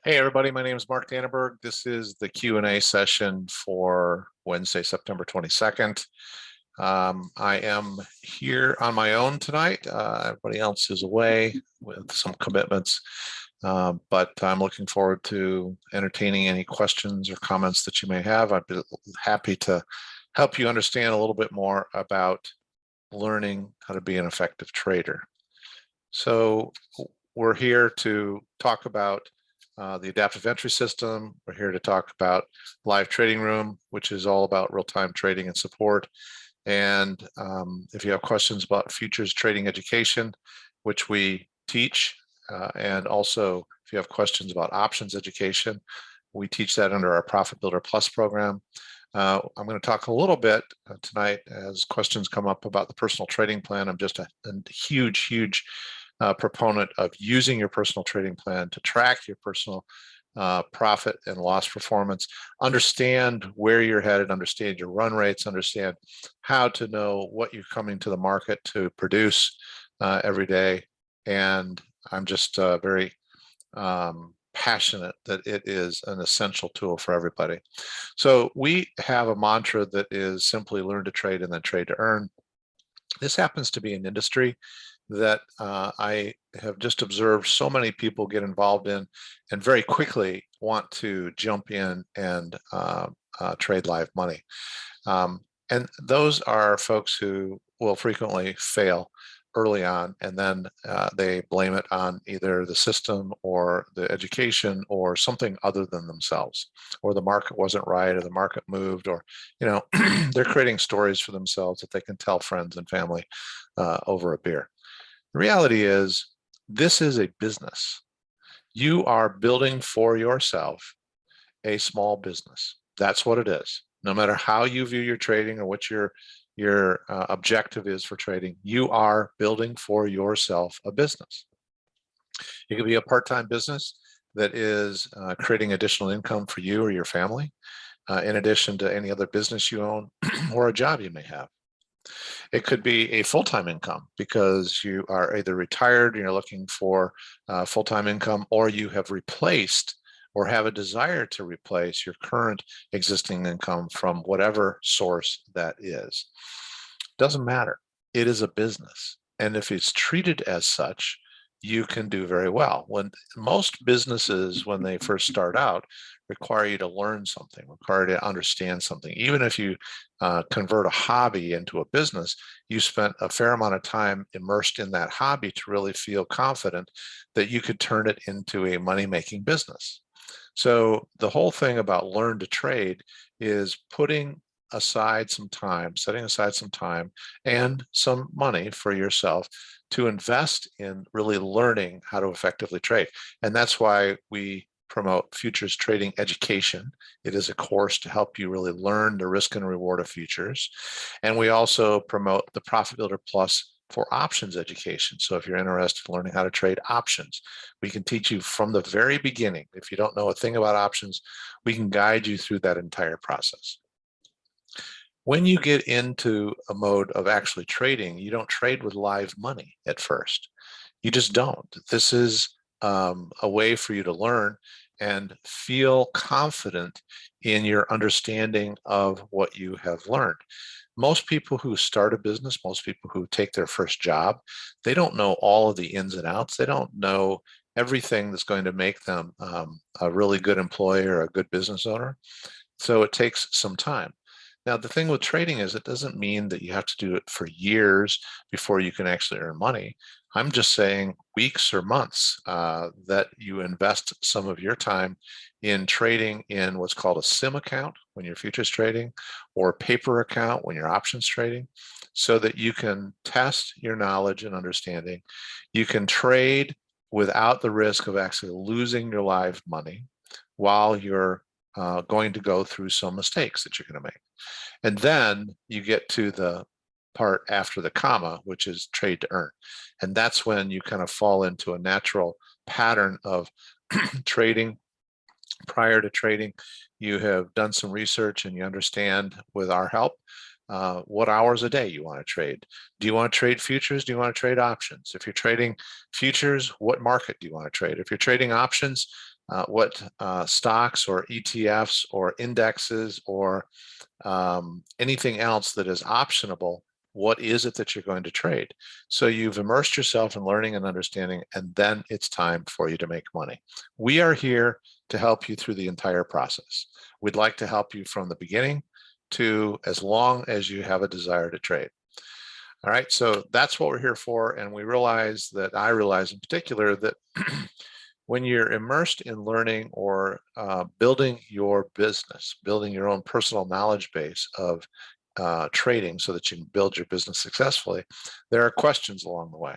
Hey everybody, my name is Mark Danneberg. This is the Q&A session for Wednesday, September 22nd. I am here on my own tonight. Everybody else is away with some commitments, but I'm looking forward to entertaining any questions or comments that you may have. I'd be happy to help you understand a little bit more about learning how to be an effective trader. So we're here to talk about the adaptive entry system. We're here to talk about live trading room, which is all about real-time trading and support. And if you have questions about futures trading education, which we teach, and also if you have questions about options education, we teach that under our Profit Builder Plus program. I'm going to talk a little bit tonight as questions come up about the personal trading plan. I'm just a huge proponent of using your personal trading plan to track your personal profit and loss performance, understand where you're headed, understand your run rates, understand how to know what you're coming to the market to produce every day. And I'm just very passionate that it is an essential tool for everybody. So we have a mantra that is simply learn to trade and then trade to earn. This happens to be an industry that I have just observed so many people get involved in and very quickly want to jump in and trade live money. And those are folks who will frequently fail early on, and then they blame it on either the system or the education or something other than themselves, or the market wasn't right, or the market moved, or they're creating stories for themselves that they can tell friends and family over a beer. The reality is, this is a business. You are building for yourself a small business. That's what it is. No matter how you view your trading or what your objective is for trading, you are building for yourself a business. It could be a part-time business that is creating additional income for you or your family, in addition to any other business you own or a job you may have. It could be a full-time income because you are either retired and you're looking for full-time income, or you have replaced or have a desire to replace your current existing income from whatever source that is. Doesn't matter. It is a business. And if it's treated as such, you can do very well. When most businesses, when they first start out, require you to learn something, require you to understand something. Even if you convert a hobby into a business, you spent a fair amount of time immersed in that hobby to really feel confident that you could turn it into a money-making business. So the whole thing about learn to trade is putting aside some time, setting aside some time and some money for yourself to invest in really learning how to effectively trade. And that's why we promote futures trading education. It is a course to help you really learn the risk and reward of futures. And we also promote the Profit Builder Plus for options education. So if you're interested in learning how to trade options, we can teach you from the very beginning. If you don't know a thing about options, we can guide you through that entire process. When you get into a mode of actually trading, you don't trade with live money at first. You just don't. This is a way for you to learn and feel confident in your understanding of what you have learned. Most people who start a business, most people who take their first job, they don't know all of the ins and outs. They don't know everything that's going to make them a really good employee or a good business owner. So it takes some time. Now, the thing with trading is it doesn't mean that you have to do it for years before you can actually earn money. I'm just saying weeks or months that you invest some of your time in trading in what's called a sim account when you're futures trading, or a paper account when you're options trading, so that you can test your knowledge and understanding. You can trade without the risk of actually losing your live money while you're going to go through some mistakes that you're going to make. And then you get to the part after the comma, which is trade to earn. And that's when you kind of fall into a natural pattern of trading. Prior to trading, you have done some research and you understand, with our help, what hours a day you want to trade. Do you want to trade futures? Do you want to trade options? If you're trading futures, what market do you want to trade? If you're trading options, what stocks or ETFs or indexes or anything else that is optionable. What is it that you're going to trade? So you've immersed yourself in learning and understanding, and then it's time for you to make money. We are here to help you through the entire process. We'd like to help you from the beginning to as long as you have a desire to trade. All right, so that's what we're here for. And I realize in particular that when you're immersed in learning or building your business, building your own personal knowledge base of trading so that you can build your business successfully, there are questions along the way.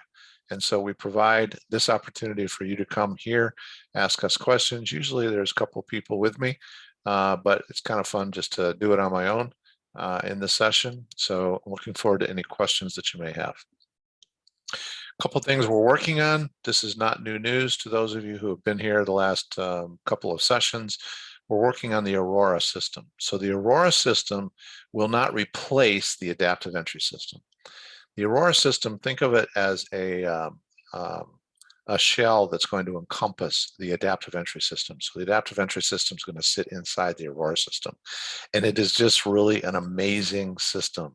And so we provide this opportunity for you to come here, ask us questions. Usually there's a couple of people with me, but it's kind of fun just to do it on my own in this session. So I'm looking forward to any questions that you may have. A couple of things we're working on. This is not new news to those of you who have been here the last couple of sessions. We're working on the Aurora system. So the Aurora system will not replace the adaptive entry system. The Aurora system, think of it as a shell that's going to encompass the adaptive entry system. So the adaptive entry system is going to sit inside the Aurora system. And it is just really an amazing system.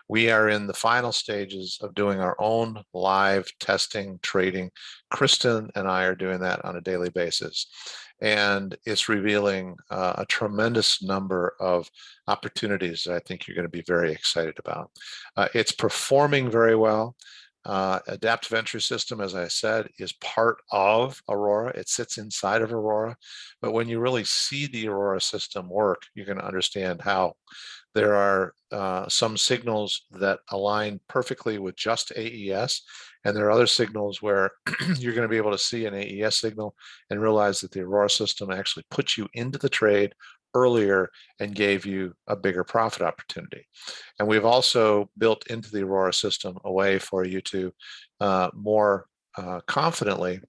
We are in the final stages of doing our own live testing, trading. Kristen and I are doing that on a daily basis. And it's revealing a tremendous number of opportunities that I think you're going to be very excited about. It's performing very well. Adaptive entry system, as I said, is part of Aurora. It sits inside of Aurora. But when you really see the Aurora system work, you're going to understand how there are some signals that align perfectly with just AES. And there are other signals where you're going to be able to see an AES signal and realize that the Aurora system actually puts you into the trade earlier and gave you a bigger profit opportunity. And we've also built into the Aurora system a way for you to more confidently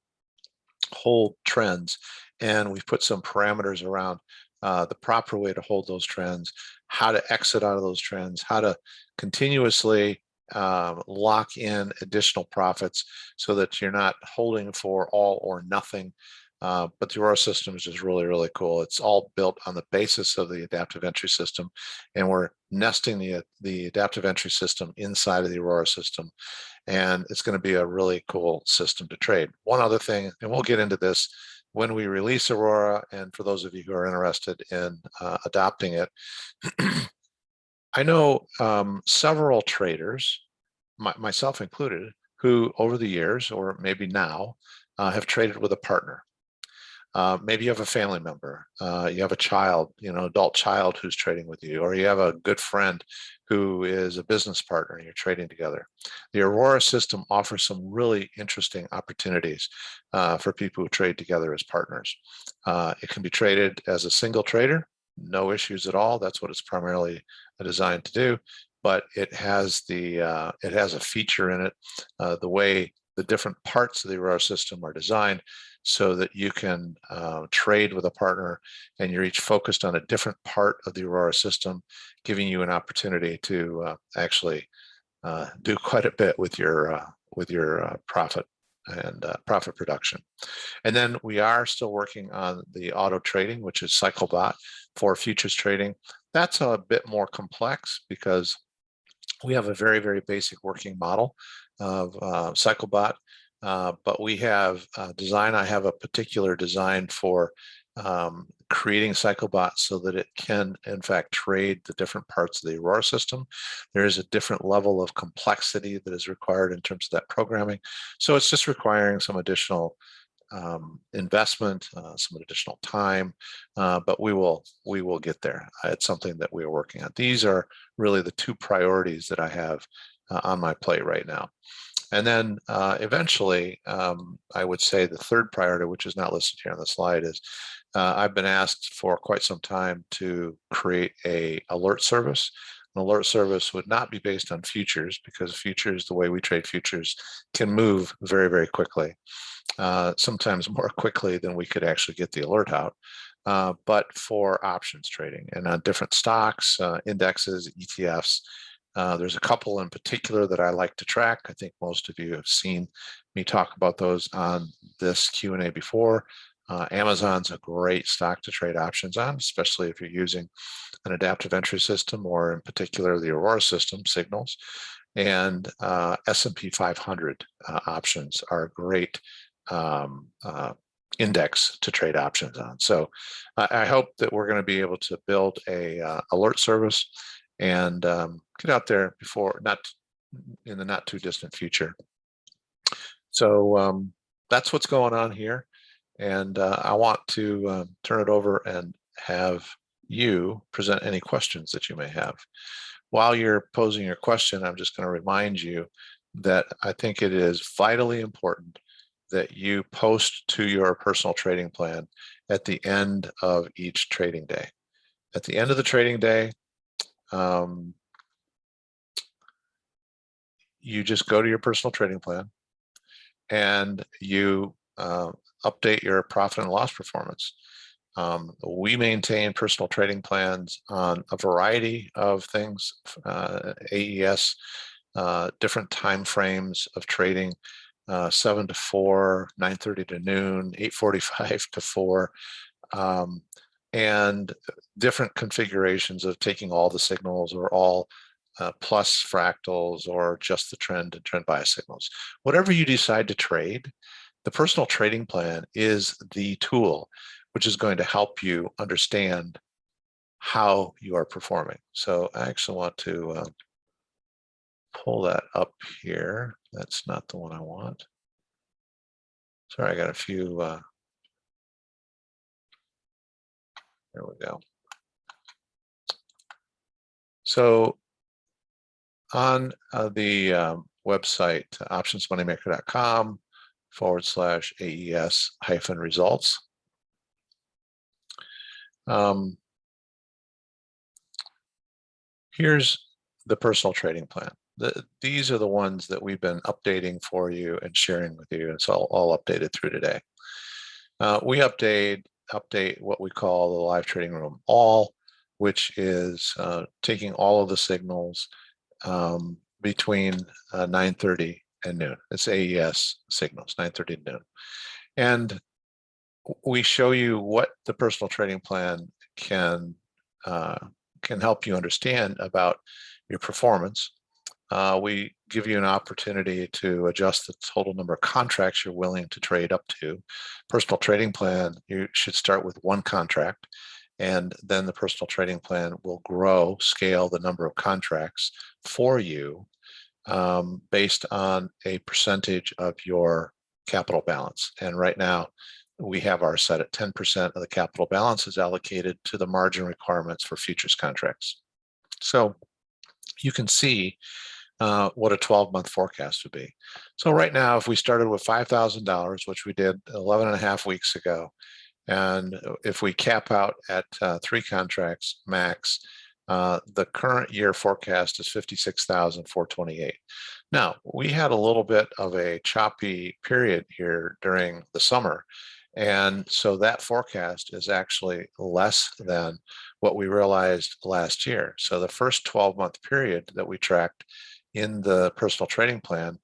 hold trends. And we've put some parameters around the proper way to hold those trends, how to exit out of those trends, how to continuously lock in additional profits so that you're not holding for all or nothing. But the Aurora system is just really, really cool. It's all built on the basis of the adaptive entry system, and we're nesting the adaptive entry system inside of the Aurora system. And it's going to be a really cool system to trade. One other thing, and we'll get into this when we release Aurora, and for those of you who are interested in adopting it, I know several traders, myself included, who over the years, or maybe now, have traded with a partner. Maybe you have a family member, you have a child, adult child who's trading with you, or you have a good friend who is a business partner and you're trading together. The Aurora system offers some really interesting opportunities for people who trade together as partners. It can be traded as a single trader, no issues at all. That's what it's primarily designed to do. But it has a feature in it, the way the different parts of the Aurora system are designed so that you can trade with a partner and you're each focused on a different part of the Aurora system, giving you an opportunity to actually do quite a bit with your profit and profit production. And then we are still working on the auto trading, which is CycleBot for futures trading. That's a bit more complex because we have a very, very basic working model of CycleBot, but we have I have a particular design for creating CycleBot so that it can, in fact, trade the different parts of the Aurora system. There is a different level of complexity that is required in terms of that programming. So it's just requiring some additional investment, some additional time, but we will get there. It's something that we are working on. These are really the two priorities that I have on my plate right now. And then eventually, I would say the third priority, which is not listed here on the slide, is I've been asked for quite some time to create an alert service. An alert service would not be based on futures because futures, the way we trade futures, can move very, very quickly. Sometimes more quickly than we could actually get the alert out, but for options trading and on different stocks, indexes, ETFs. There's a couple in particular that I like to track. I think most of you have seen me talk about those on this Q&A before. Amazon's a great stock to trade options on, especially if you're using an adaptive entry system, or in particular the Aurora system signals. And S&P 500 options are a great index to trade options on. So I hope that we're going to be able to build a alert service and get out there before, not in the not too distant future. So that's what's going on here. And I want to turn it over and have you present any questions that you may have. While you're posing your question, I'm just going to remind you that I think it is vitally important that you post to your personal trading plan at the end of each trading day. At the end of the trading day, you just go to your personal trading plan and you update your profit and loss performance. We maintain personal trading plans on a variety of things, AES, different time frames of trading, 7 to 4, 9:30 to noon, 8:45 to 4, and different configurations of taking all the signals, or all plus fractals, or just the trend and trend bias signals. Whatever you decide to trade, the personal trading plan is the tool which is going to help you understand how you are performing. So I actually want to pull that up here. That's not the one I want. Sorry, I got a few. There we go. So on the website, optionsmoneymaker.com/AES-results. Here's the personal trading plan. These are the ones that we've been updating for you and sharing with you. It's all updated through today. We update what we call the live trading room all, which is taking all of the signals between 9:30 and noon. It's AES signals, 9:30 to noon. And we show you what the personal trading plan can help you understand about your performance. We give you an opportunity to adjust the total number of contracts you're willing to trade up to. Personal trading plan, you should start with one contract, and then the personal trading plan will scale the number of contracts for you based on a percentage of your capital balance. And right now, we have ours set at 10% of the capital balance is allocated to the margin requirements for futures contracts. So you can see what a 12-month forecast would be. So right now, if we started with $5,000, which we did 11 and a half weeks ago, and if we cap out at 3 contracts max, the current year forecast is $56,428. Now, we had a little bit of a choppy period here during the summer, and so that forecast is actually less than what we realized last year. So the first 12-month period that we tracked in the personal trading plan,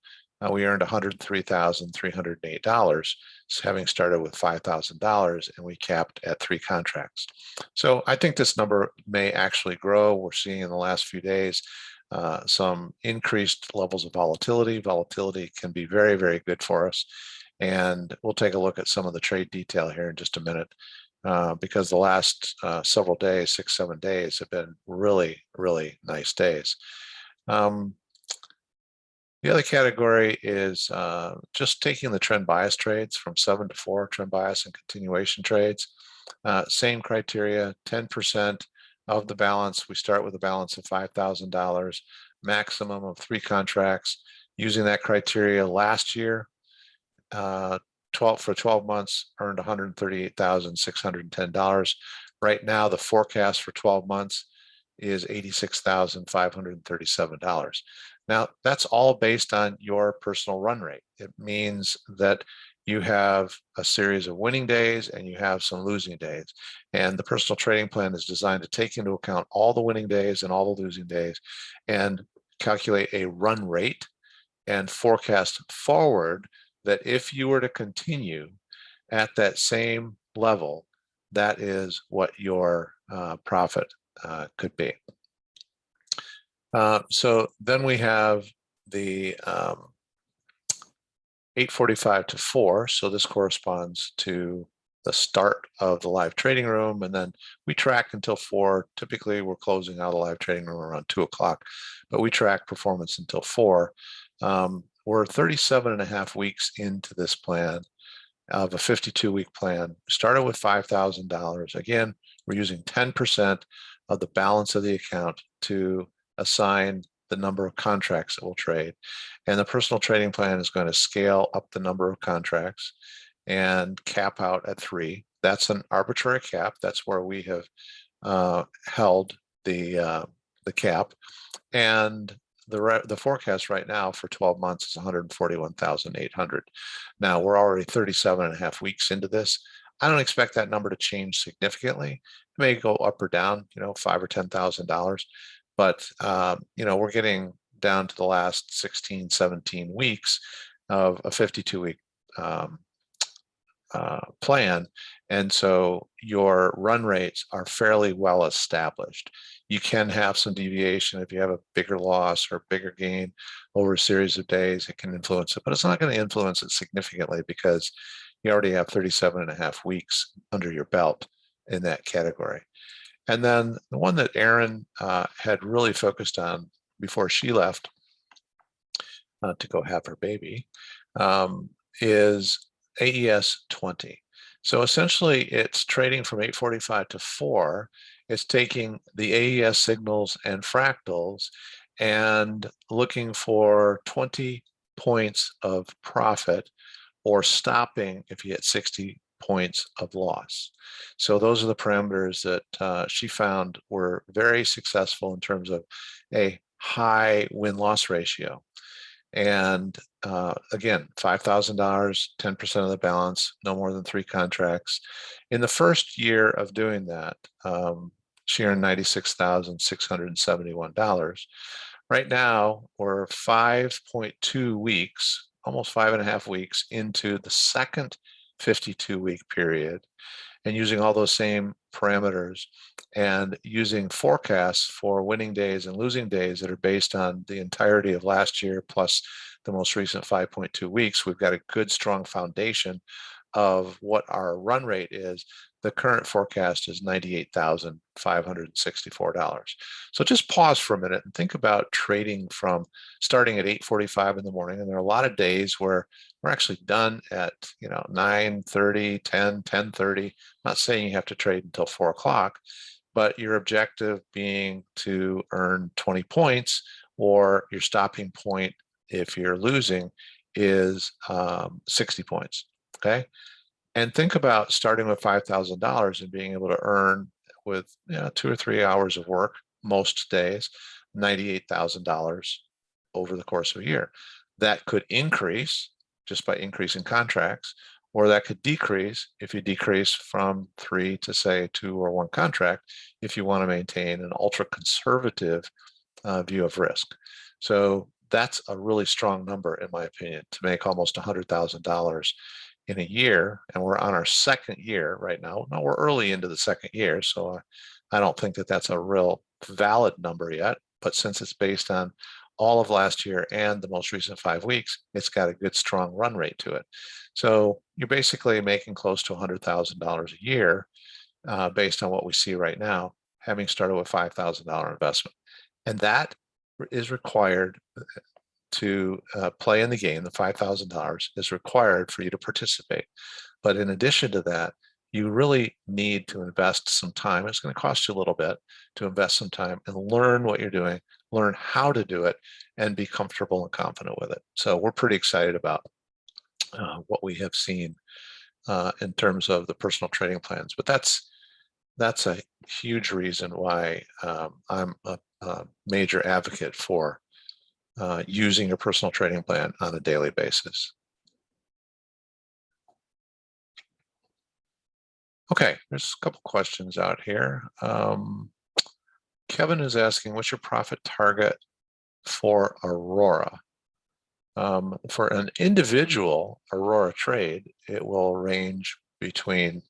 we earned $103,308, having started with $5,000, and we capped at 3 contracts. So I think this number may actually grow. We're seeing in the last few days some increased levels of volatility. Volatility can be very, very good for us. And we'll take a look at some of the trade detail here in just a minute, because the last several days, 6, 7 days, have been really, really nice days. The other category is just taking the trend bias trades from 7 to 4, trend bias and continuation trades. Same criteria, 10% of the balance. We start with a balance of $5,000, maximum of 3 contracts. Using that criteria last year, for 12 months, earned $138,610. Right now, the forecast for 12 months is $86,537. Now, that's all based on your personal run rate. It means that you have a series of winning days and you have some losing days. And the personal trading plan is designed to take into account all the winning days and all the losing days and calculate a run rate and forecast forward that if you were to continue at that same level, that is what your profit could be. So then we have the 8:45 to 4. So this corresponds to the start of the live trading room. And then we track until 4. Typically, we're closing out a live trading room around 2 o'clock, but we track performance until 4. We're 37 and a half weeks into this plan of a 52-week plan. Started with $5,000. Again, we're using 10% of the balance of the account to assign the number of contracts that we'll trade. And the personal trading plan is going to scale up the number of contracts and cap out at 3. That's an arbitrary cap. That's where we have held the cap. And the forecast right now for 12 months is 141,800. Now we're already 37 and a half weeks into this. I don't expect that number to change significantly. It may go up or down, $5,000 or $10,000, but we're getting down to the last 16, 17 weeks of a 52-week plan. And so your run rates are fairly well established. You can have some deviation if you have a bigger loss or bigger gain over a series of days. It can influence it, but it's not going to influence it significantly because you already have 37 and a half weeks under your belt in that category. And then the one that Erin had really focused on before she left to go have her baby is AES 20. So essentially it's trading from 8:45 to 4. It's taking the AES signals and fractals and looking for 20 points of profit or stopping if you hit 60 points of loss. So those are the parameters that she found were very successful in terms of a high win-loss ratio. And again, $5,000, 10% of the balance, no more than 3 contracts. In the first year of doing that, she earned $96,671. Right now, we're 5.2 weeks, almost 5.5 weeks into the second 52-week period, and using all those same parameters and using forecasts for winning days and losing days that are based on the entirety of last year plus the most recent 5.2 weeks, we've got a good, strong foundation of what our run rate is. The current forecast is $98,564. So just pause for a minute and think about trading from starting at 8:45 in the morning. And there are a lot of days where we're actually done at 9:30, 10, 10:30. I'm not saying you have to trade until 4 o'clock, but your objective being to earn 20 points, or your stopping point if you're losing is 60 points. Okay. And think about starting with $5,000 and being able to earn with 2 or 3 hours of work most days, $98,000 over the course of a year. That could increase just by increasing contracts, or that could decrease if you decrease from 3 to say 2 or 1 contract if you want to maintain an ultra conservative view of risk. So that's a really strong number, in my opinion, to make almost $100,000 in a year. And we're on our second year right now. Now we're early into the second year, so I don't think that that's a real valid number yet. But since it's based on all of last year and the most recent 5 weeks, it's got a good, strong run rate to it. So you're basically making close to $100,000 a year based on what we see right now, having started with $5,000 investment. And that is required to play in the game. The $5,000 is required for you to participate. But in addition to that, you really need to invest some time. It's going to cost you a little bit to invest some time and learn what you're doing, learn how to do it, and be comfortable and confident with it. So we're pretty excited about what we have seen in terms of the personal trading plans. But that's a huge reason why I'm a major advocate for using a personal trading plan on a daily basis. Okay, there's a couple questions out here. Kevin is asking, what's your profit target for Aurora? For an individual Aurora trade, it will range between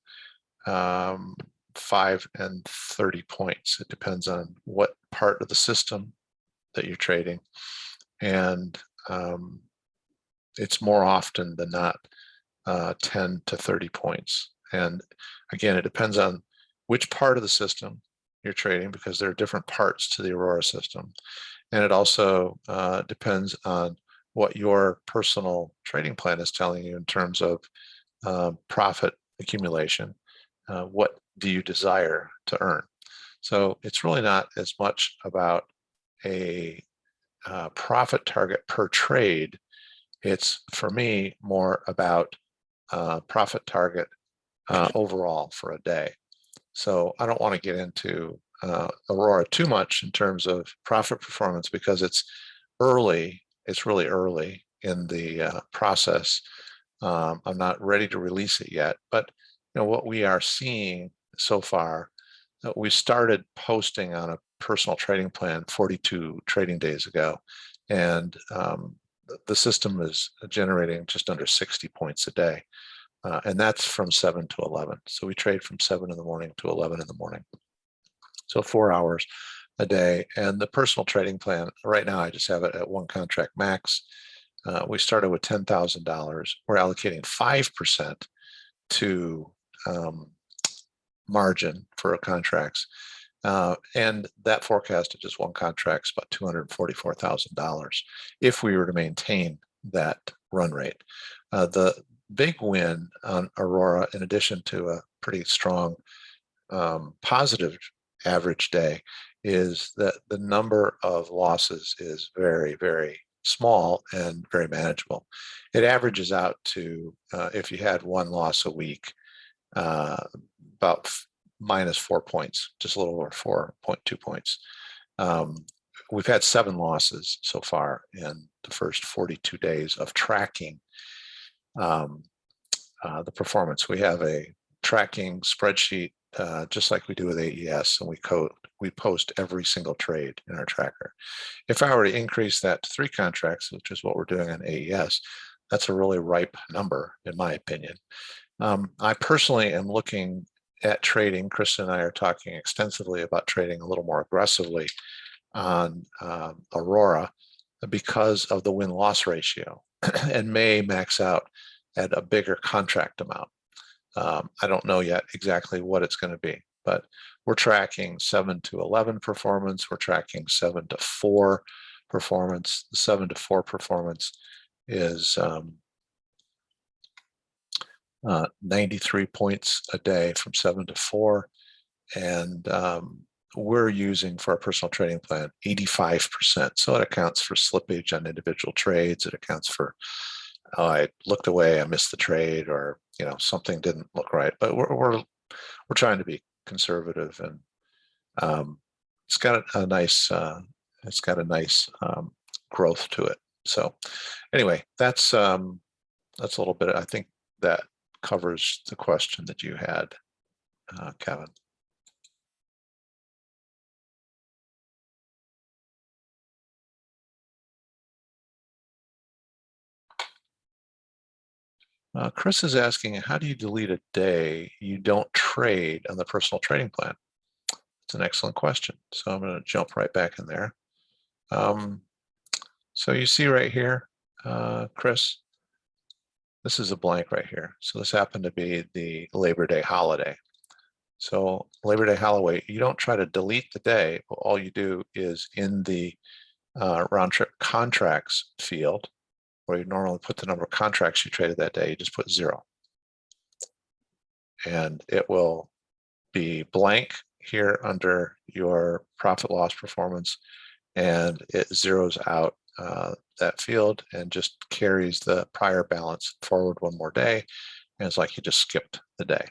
5 and 30 points. It depends on what part of the system that you're trading. And it's more often than not 10 to 30 points. And again, it depends on which part of the system you're trading, because there are different parts to the Aurora system. And it also depends on what your personal trading plan is telling you in terms of profit accumulation. What do you desire to earn? So it's really not as much about a profit target per trade. It's, for me, more about profit target overall for a day. So I don't want to get into Aurora too much in terms of profit performance, because it's early. It's really early in the process. I'm not ready to release it yet, but what we are seeing so far, we started posting on a personal trading plan 42 trading days ago, and the system is generating just under 60 points a day, and that's from 7 to 11. So we trade from 7 in the morning to 11 in the morning. So 4 hours a day. And the personal trading plan, right now, I just have it at one contract max. We started with $10,000. We're allocating 5% to margin for our contracts. And that forecast of just one contract is about $244,000 if we were to maintain that run rate. The big win on Aurora, in addition to a pretty strong positive average day, is that the number of losses is very, very small and very manageable. It averages out to, if you had one loss a week, about minus 4 points, just a little over 4.2 points. We've had 7 losses so far in the first 42 days of tracking the performance. We have a tracking spreadsheet, just like we do with AES, and we post every single trade in our tracker. If I were to increase that to 3 contracts, which is what we're doing on AES, that's a really ripe number, in my opinion. I personally am looking at trading. Kristen and I are talking extensively about trading a little more aggressively on Aurora because of the win-loss ratio, and may max out at a bigger contract amount. I don't know yet exactly what it's going to be, but we're tracking 7 to 11 performance. We're tracking 7 to 4 performance. The 7 to 4 performance is 93 points a day from 7 to 4. And we're using, for our personal trading plan, 85%. So it accounts for slippage on individual trades. It accounts for, I looked away, I missed the trade, or something didn't look right. But we're trying to be conservative, and it's got a nice growth to it. So anyway, that's a little bit. I think that covers the question that you had, Kevin. Chris is asking, how do you delete a day you don't trade on the personal trading plan? It's an excellent question. So I'm going to jump right back in there. So you see right here, Chris, this is a blank right here. So this happened to be the Labor Day holiday. So Labor Day holiday, you don't try to delete the day. All you do is in the round trip contracts field, where you normally put the number of contracts you traded that day, you just put 0. And it will be blank here under your profit loss performance, and it zeroes out that field and just carries the prior balance forward one more day. And it's like you just skipped the day.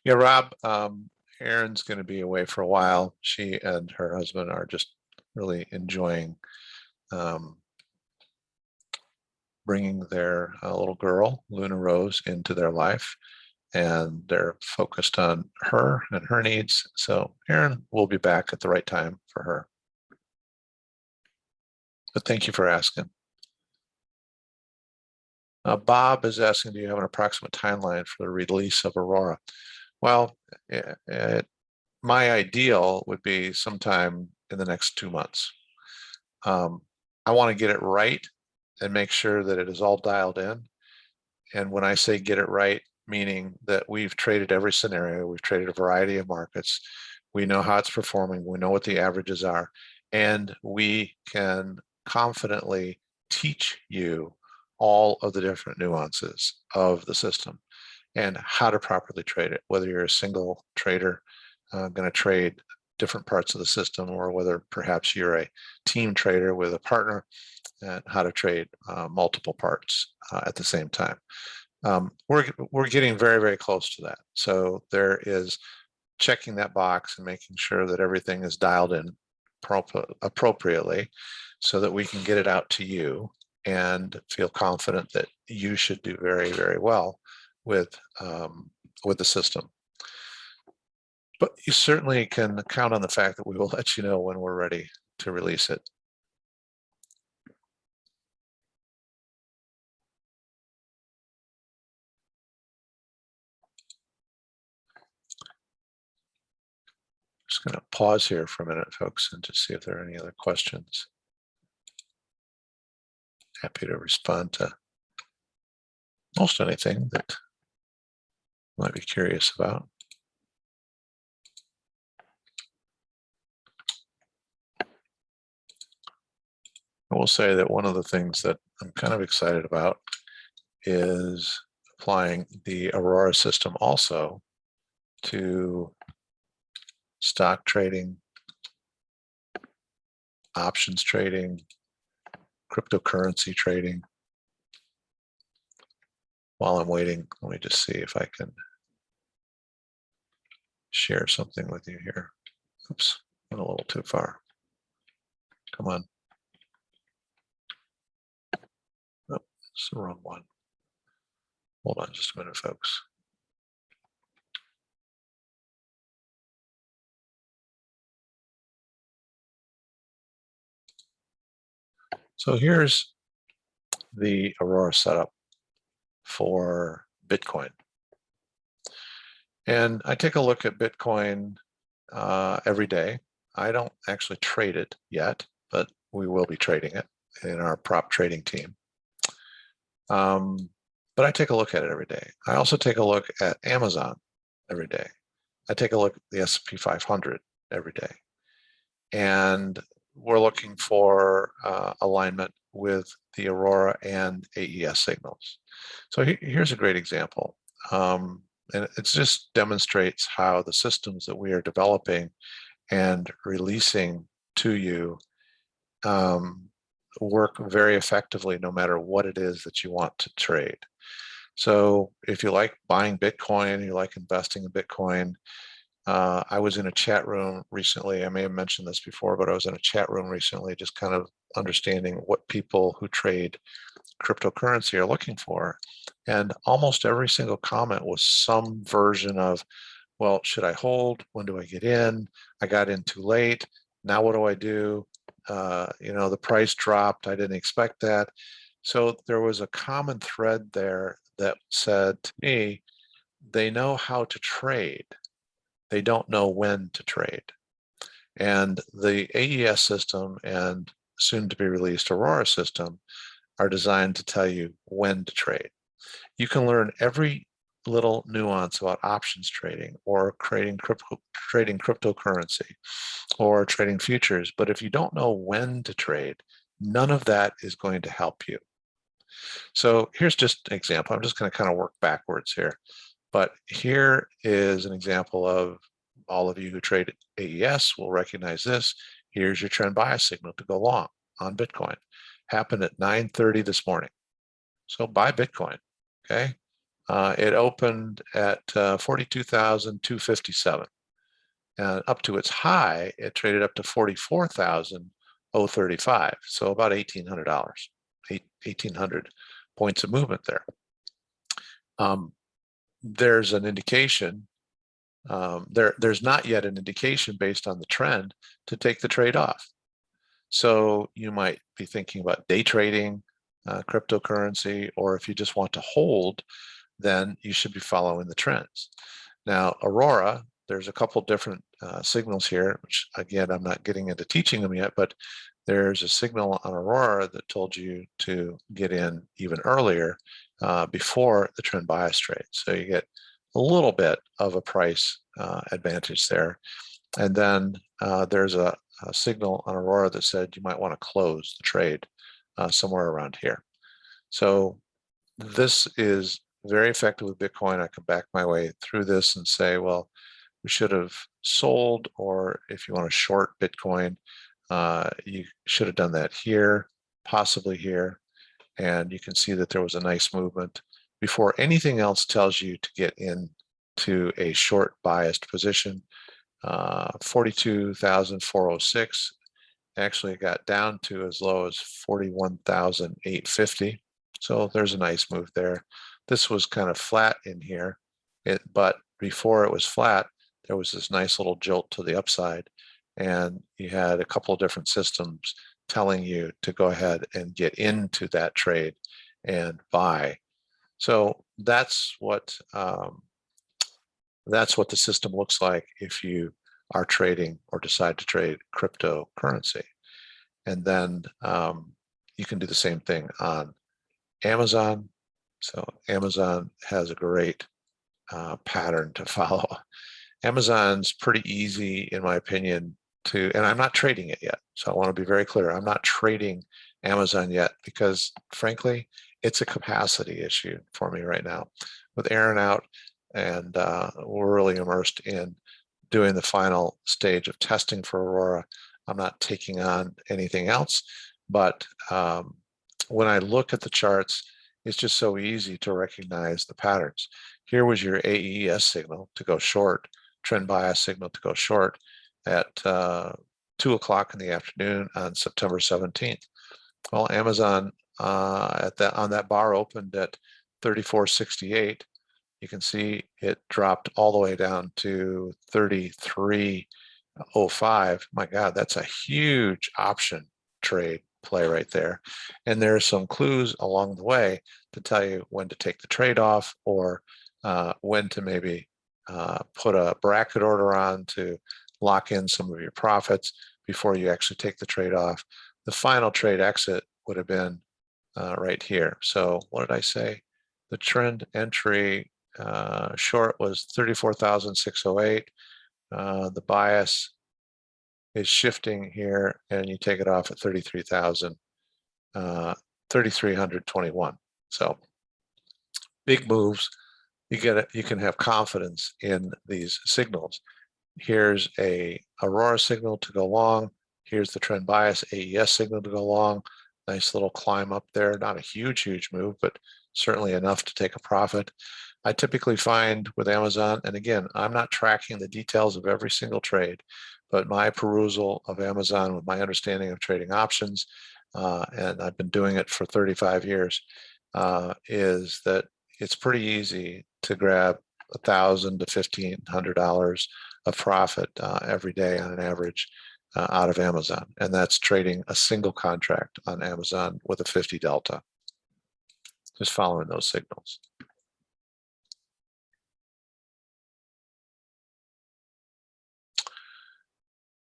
Yeah, Rob, Erin's going to be away for a while. She and her husband are just really enjoying bringing their little girl, Luna Rose, into their life. and they're focused on her and her needs. So Erin will be back at the right time for her. But thank you for asking. Bob is asking, do you have an approximate timeline for the release of Aurora? Well, my ideal would be sometime in the next 2 months. I want to get it right and make sure that it is all dialed in. And when I say get it right, meaning that we've traded every scenario, we've traded a variety of markets, we know how it's performing, we know what the averages are, and we can confidently teach you all of the different nuances of the system and how to properly trade it, whether you're a single trader going to trade different parts of the system, or whether perhaps you're a team trader with a partner, and how to trade multiple parts at the same time. We're getting very, very close to that. So there is checking that box and making sure that everything is dialed in appropriately so that we can get it out to you and feel confident that you should do very, very well with the system. But you certainly can count on the fact that we will let you know when we're ready to release it. Just going to pause here for a minute, folks, and just see if there are any other questions. Happy to respond to most anything that you might be curious about. I will say that one of the things that I'm kind of excited about is applying the Aurora system also to stock trading, options trading, cryptocurrency trading. While I'm waiting, let me just see if I can share something with you here. Oops, went a little too far. Come on. Oh, it's the wrong one. Hold on just a minute, folks. So here's the Aurora setup for Bitcoin. And I take a look at Bitcoin every day. I don't actually trade it yet, but we will be trading it in our prop trading team. But I take a look at it every day. I also take a look at Amazon every day. I take a look at the S&P 500 every day. And we're looking for alignment with the Aurora and AES signals. So here's a great example. And it just demonstrates how the systems that we are developing and releasing to you work very effectively no matter what it is that you want to trade. So if you like buying Bitcoin, you like investing in Bitcoin, I was in a chat room recently. I may have mentioned this before, but I was in a chat room recently, just kind of understanding what people who trade cryptocurrency are looking for. And almost every single comment was some version of, well, should I hold? When do I get in? I got in too late. Now what do I do? The price dropped. I didn't expect that. So there was a common thread there that said to me, they know how to trade. They don't know when to trade. And the AES system and soon to be released Aurora system are designed to tell you when to trade. You can learn every little nuance about options trading or trading cryptocurrency or trading futures. But if you don't know when to trade, none of that is going to help you. So here's just an example. I'm just going to kind of work backwards here. But here is an example of all of you who trade AES will recognize this. Here's your trend bias signal to go long on Bitcoin. Happened at 9:30 this morning. So buy Bitcoin, okay? It opened at 42,257. And up to its high, it traded up to 44,035. So about $1,800, 1,800 points of movement there. there's an indication, there's not yet an indication based on the trend to take the trade off. So you might be thinking about day trading cryptocurrency, or if you just want to hold, then you should be following the trends. Now, Aurora, there's a couple different signals here, which again, I'm not getting into teaching them yet, but there's a signal on Aurora that told you to get in even earlier before the trend bias trade. So you get a little bit of a price advantage there. And then there's a signal on Aurora that said you might want to close the trade somewhere around here. So this is very effective with Bitcoin. I can back my way through this and say, well, we should have sold, or if you want to short Bitcoin, you should have done that here, possibly here. And you can see that there was a nice movement before anything else tells you to get into a short biased position. 42,406 actually got down to as low as 41,850. So there's a nice move there. This was kind of flat in here, but before it was flat, there was this nice little jolt to the upside, and you had a couple of different systems telling you to go ahead and get into that trade and buy. So that's what the system looks like if you are trading or decide to trade cryptocurrency. And then you can do the same thing on Amazon. So Amazon has a great pattern to follow. Amazon's pretty easy, in my opinion, and I'm not trading it yet. So I want to be very clear. I'm not trading Amazon yet because, frankly, it's a capacity issue for me right now. With Aaron out, and we're really immersed in doing the final stage of testing for Aurora, I'm not taking on anything else. But when I look at the charts, it's just so easy to recognize the patterns. Here was your AES signal to go short, trend bias signal to go short at 2 o'clock in the afternoon on September 17th. Well, Amazon on that bar opened at 34.68. You can see it dropped all the way down to 33.05. My God, that's a huge option trade play right there. And there's some clues along the way to tell you when to take the trade off, or when to maybe put a bracket order on to lock in some of your profits before you actually take the trade off. The final trade exit would have been right here. So what did I say? The trend entry short was 34,608. The bias is shifting here, and you take it off at 3,321. So big moves. You can have confidence in these signals. Here's a Aurora signal to go long. Here's the trend bias AES signal to go long. Nice little climb up there. Not a huge move, but certainly enough to take a profit. I typically find with Amazon, and again, I'm not tracking the details of every single trade, but my perusal of Amazon with my understanding of trading options, and I've been doing it for 35 years, is that it's pretty easy to grab $1,000 to $1,500 of profit every day on an average out of Amazon. And that's trading a single contract on Amazon with a 50 delta, just following those signals.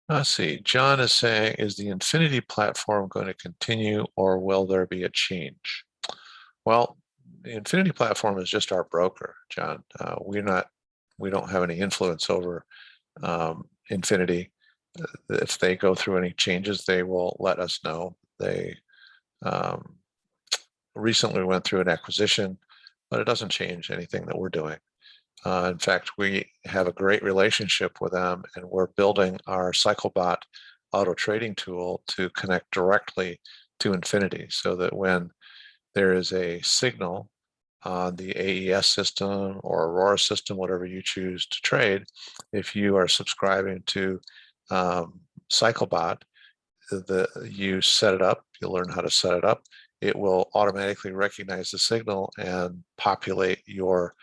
Let's see, John is saying, is the Infinity platform going to continue, or will there be a change? Well, the Infinity platform is just our broker, John. We don't have any influence over Infinity. If they go through any changes, they will let us know. They recently went through an acquisition, but it doesn't change anything that we're doing. In fact, we have a great relationship with them, and we're building our CycleBot auto trading tool to connect directly to Infinity, so that when there is a signal on the AES system or Aurora system, whatever you choose to trade, if you are subscribing to CycleBot, you set it up, you learn how to set it up, it will automatically recognize the signal and populate your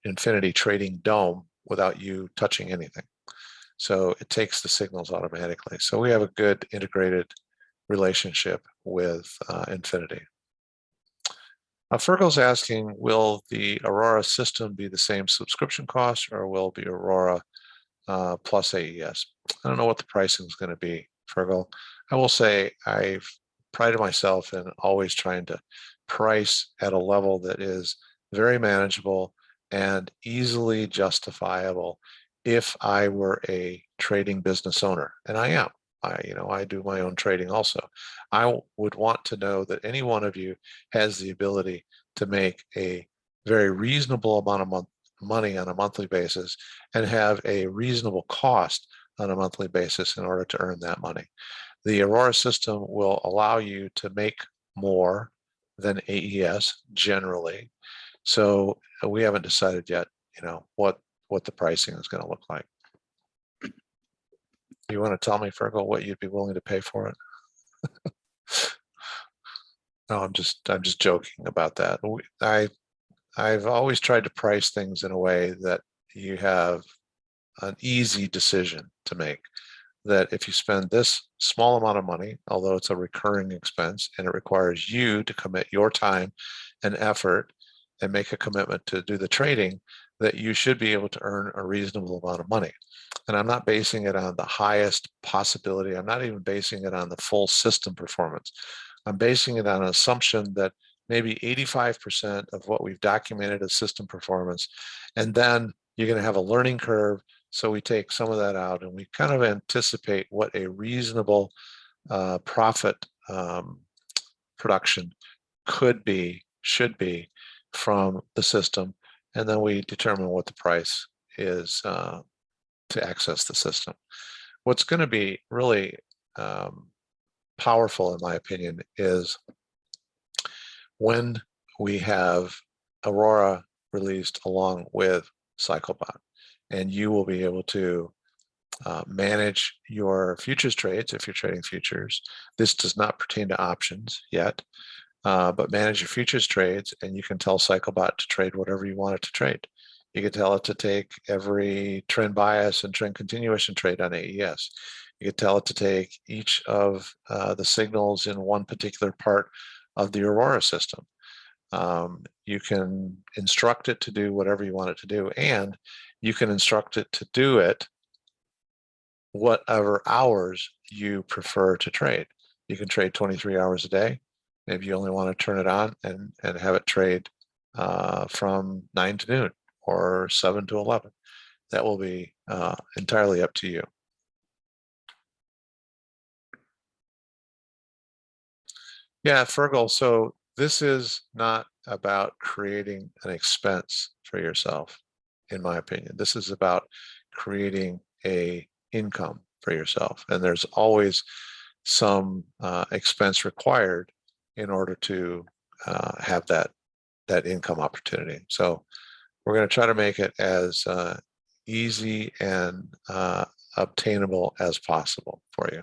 infinity trading dome without you touching anything. So it takes the signals automatically. So we have a good integrated relationship with Infinity. Fergal's asking, will the Aurora system be the same subscription cost, or will it be Aurora plus AES? I don't know what the pricing is going to be, Fergal. I will say I've prided myself in always trying to price at a level that is very manageable and easily justifiable if I were a trading business owner, and I am. I do my own trading also. I would want to know that any one of you has the ability to make a very reasonable amount of money on a monthly basis and have a reasonable cost on a monthly basis in order to earn that money. The Aurora system will allow you to make more than AES generally. So we haven't decided yet, what the pricing is going to look like. You want to tell me, Fergal, what you'd be willing to pay for it? No, I'm just joking about that. I've always tried to price things in a way that you have an easy decision to make. That if you spend this small amount of money, although it's a recurring expense and it requires you to commit your time and effort and make a commitment to do the trading, that you should be able to earn a reasonable amount of money. And I'm not basing it on the highest possibility. I'm not even basing it on the full system performance. I'm basing it on an assumption that maybe 85% of what we've documented as system performance, and then you're going to have a learning curve. So we take some of that out and we kind of anticipate what a reasonable profit production should be from the system. And then we determine what the price is to access the system. What's going to be really powerful, in my opinion, is when we have Aurora released along with CycleBot, and you will be able to manage your futures trades if you're trading futures. This does not pertain to options yet, but manage your futures trades, and you can tell CycleBot to trade whatever you want it to trade. You can tell it to take every trend bias and trend continuation trade on AES. You can tell it to take each of the signals in one particular part of the Aurora system. You can instruct it to do whatever you want it to do, and you can instruct it to do it whatever hours you prefer to trade. You can trade 23 hours a day. Maybe you only want to turn it on and have it trade from 9 to noon or 7 to 11. That will be entirely up to you. Yeah, Fergal, so this is not about creating an expense for yourself, in my opinion. This is about creating a income for yourself. And there's always some expense required in order to have that income opportunity. So we're going to try to make it as easy and obtainable as possible for you.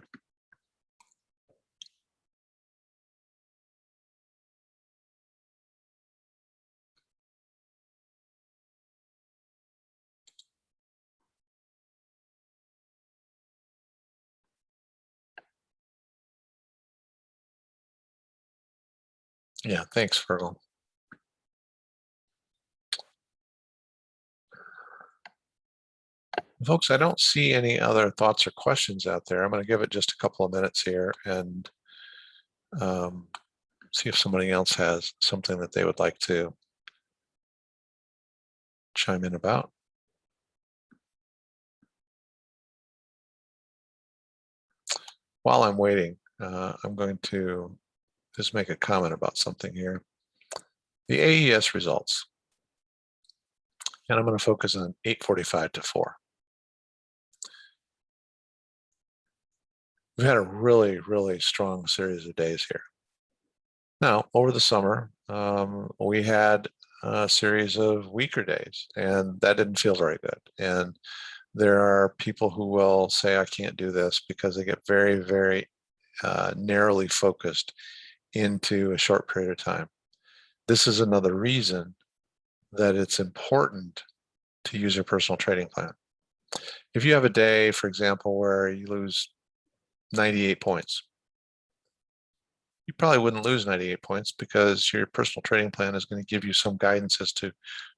Yeah, thanks, Fergal. Folks, I don't see any other thoughts or questions out there. I'm going to give it just a couple of minutes here and see if somebody else has something that they would like to chime in about. While I'm waiting, I'm going to just make a comment about something here. The AES results, and I'm going to focus on 8:45 to 4. We've had a really, really strong series of days here. Now, over the summer, we had a series of weaker days, and that didn't feel very good. And there are people who will say, I can't do this because they get very, very narrowly focused into a short period of time. This is another reason that it's important to use your personal trading plan. If you have a day, for example, where you lose 98 points, you probably wouldn't lose 98 points because your personal trading plan is going to give you some guidance as to